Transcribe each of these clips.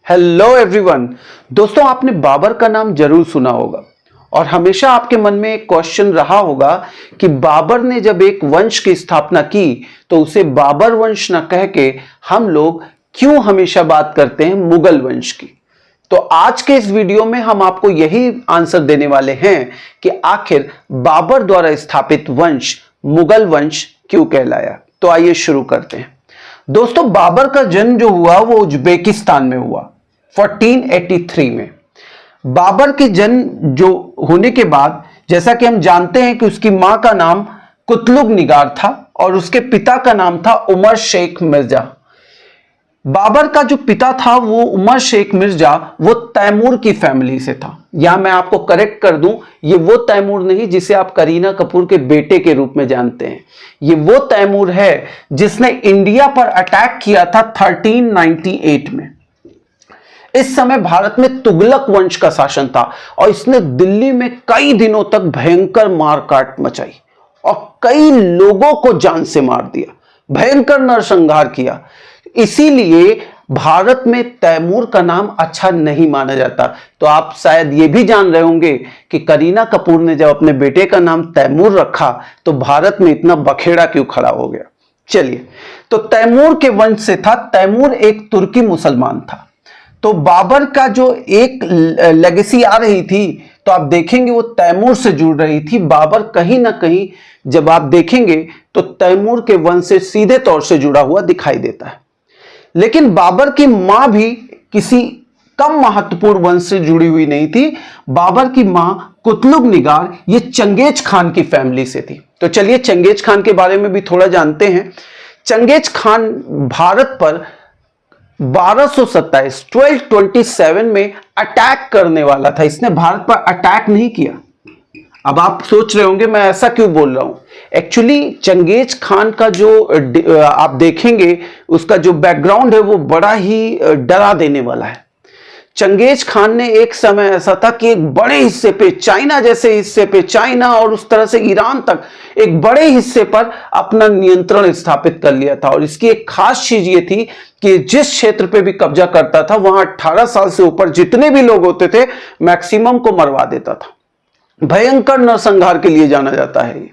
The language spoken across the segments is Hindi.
Hello everyone. दोस्तों, आपने बाबर का नाम जरूर सुना होगा और हमेशा आपके मन में एक क्वेश्चन रहा होगा कि बाबर ने जब एक वंश की स्थापना की तो उसे बाबर वंश न कह के हम लोग क्यों हमेशा बात करते हैं मुगल वंश की। तो आज के इस वीडियो में हम आपको यही आंसर देने वाले हैं कि आखिर बाबर द्वारा स्थापित वंश मुगल वंश क्यों कहलाया। तो आइए शुरू करते हैं। दोस्तों, बाबर का जन्म जो हुआ वो उज्बेकिस्तान में हुआ 1483 में। बाबर के जन्म जो होने के बाद जैसा कि हम जानते हैं कि उसकी मां का नाम कुतलुग निगार था और उसके पिता का नाम था उमर शेख मिर्जा। बाबर का जो पिता था वो उमर शेख मिर्जा वो तैमूर की फैमिली से था। यहां मैं आपको करेक्ट कर दूं, ये वो तैमूर नहीं जिसे आप करीना कपूर के बेटे के रूप में जानते हैं। ये वो तैमूर है जिसने इंडिया पर अटैक किया था 1398 में। इस समय भारत में तुगलक वंश का शासन था और इसने दिल्ली में कई दिनों तक भयंकर मारकाट मचाई और कई लोगों को जान से मार दिया, भयंकर नरसंहार किया। इसीलिए भारत में तैमूर का नाम अच्छा नहीं माना जाता। तो आप शायद ये भी जान रहे होंगे कि करीना कपूर ने जब अपने बेटे का नाम तैमूर रखा तो भारत में इतना बखेड़ा क्यों खड़ा हो गया। चलिए, तो तैमूर के वंश से था। तैमूर एक तुर्की मुसलमान था। तो बाबर का जो एक लेगेसी आ रही थी तो आप देखेंगे वो तैमूर से जुड़ रही थी। बाबर कहीं ना कहीं जब आप देखेंगे तो तैमूर के वंश से सीधे तौर से जुड़ा हुआ दिखाई देता है। लेकिन बाबर की मां भी किसी कम महत्वपूर्ण वंश से जुड़ी हुई नहीं थी। बाबर की मां कुतलुग निगार ये चंगेज खान की फैमिली से थी। तो चलिए चंगेज खान के बारे में भी थोड़ा जानते हैं। चंगेज खान भारत पर 1227 में अटैक करने वाला था। इसने भारत पर अटैक नहीं किया। अब आप सोच रहे होंगे मैं ऐसा क्यों बोल रहा हूं। एक्चुअली चंगेज खान का जो आप देखेंगे उसका जो बैकग्राउंड है वो बड़ा ही डरा देने वाला है। चंगेज खान ने एक समय ऐसा था कि एक बड़े हिस्से पे, चाइना जैसे हिस्से पे, चाइना और उस तरह से ईरान तक एक बड़े हिस्से पर अपना नियंत्रण स्थापित कर लिया था। और इसकी एक खास चीज ये थी कि जिस क्षेत्र पे भी कब्जा करता था वहां 18 साल से ऊपर जितने भी लोग होते थे मैक्सिमम को मरवा देता था। भयंकर नरसंहार के लिए जाना जाता है ये।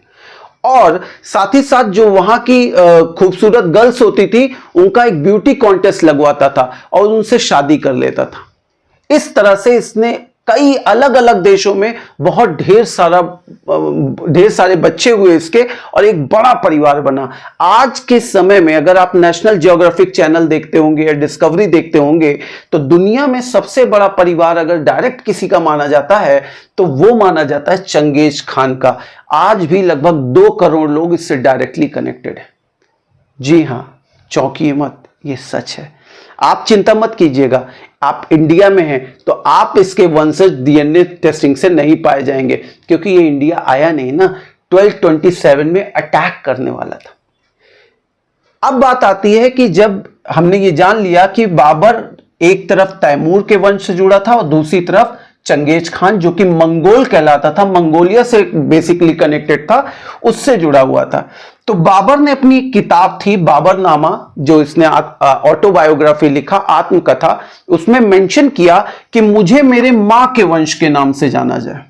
और साथ ही साथ जो वहां की खूबसूरत गर्ल्स होती थी उनका एक ब्यूटी कॉन्टेस्ट लगवाता था और उनसे शादी कर लेता था। इस तरह से इसने कई अलग अलग देशों में बहुत ढेर सारे बच्चे हुए इसके और एक बड़ा परिवार बना। आज के समय में अगर आप नेशनल जियोग्राफिक चैनल देखते होंगे या डिस्कवरी देखते होंगे तो दुनिया में सबसे बड़ा परिवार अगर डायरेक्ट किसी का माना जाता है तो वो माना जाता है चंगेज खान का। आज भी लगभग 2 करोड़ लोग इससे डायरेक्टली कनेक्टेड है। जी हां, चौंकिए मत, ये सच है। आप चिंता मत कीजिएगा, आप इंडिया में हैं तो आप इसके वंशज डीएनए टेस्टिंग से नहीं पाए जाएंगे क्योंकि ये इंडिया आया नहीं ना। 1227 में अटैक करने वाला था। अब बात आती है कि जब हमने ये जान लिया कि बाबर एक तरफ तैमूर के वंश से जुड़ा था और दूसरी तरफ चंगेज खान जो कि मंगोल कहलाता था, मंगोलिया से बेसिकली कनेक्टेड था, उससे जुड़ा हुआ था। तो बाबर ने अपनी किताब थी बाबरनामा, जो इसने ऑटोबायोग्राफी लिखा, आत्मकथा, उसमें मेंशन किया कि मुझे मेरे मां के वंश के नाम से जाना जाए।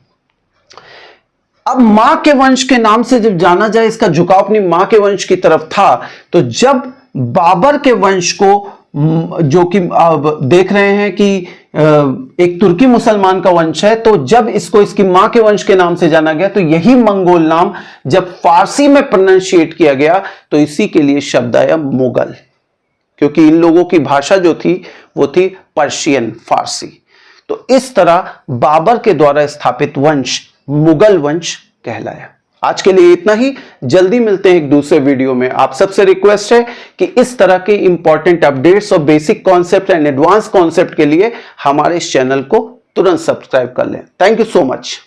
अब मां के वंश के नाम से जब जाना जाए, इसका झुकाव अपनी मां के वंश की तरफ था। तो जब बाबर के वंश को, जो कि देख रहे हैं कि एक तुर्की मुसलमान का वंश है, तो जब इसको इसकी मां के वंश के नाम से जाना गया तो यही मंगोल नाम जब फारसी में प्रोनाउंशिएट किया गया तो इसी के लिए शब्द आया मुगल, क्योंकि इन लोगों की भाषा जो थी वो थी पर्शियन, फारसी। तो इस तरह बाबर के द्वारा स्थापित वंश मुगल वंश कहलाया। आज के लिए इतना ही। जल्दी मिलते हैं एक दूसरे वीडियो में। आप सबसे रिक्वेस्ट है कि इस तरह के इंपॉर्टेंट अपडेट्स और basic concept and advance concept के लिए हमारे इस चैनल को तुरंत सब्सक्राइब कर लें। Thank you so much.